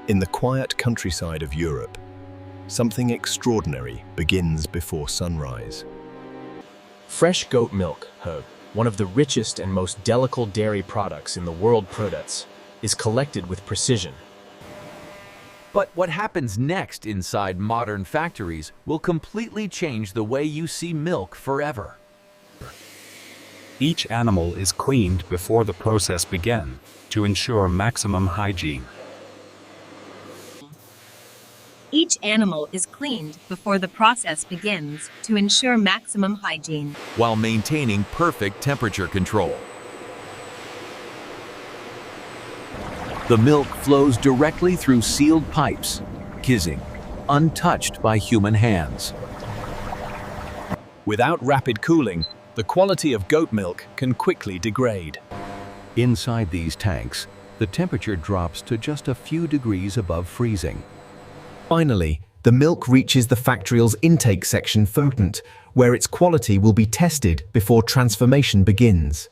In the quiet countryside of Europe, something extraordinary begins before sunrise. Fresh goat milk, one of the richest and most delicate dairy products in the world products, is collected with precision. But what happens next inside modern factories will completely change the way you see milk forever. Each animal is cleaned before the process begins to ensure maximum hygiene. Each animal is cleaned before the process begins to ensure maximum hygiene, while maintaining perfect temperature control. The milk flows directly through sealed pipes, kissing, untouched by human hands. Without rapid cooling, the quality of goat milk can quickly degrade. Inside these tanks, the temperature drops to just a few degrees above freezing. Finally, the milk reaches the factory's intake section, where its quality will be tested before transformation begins.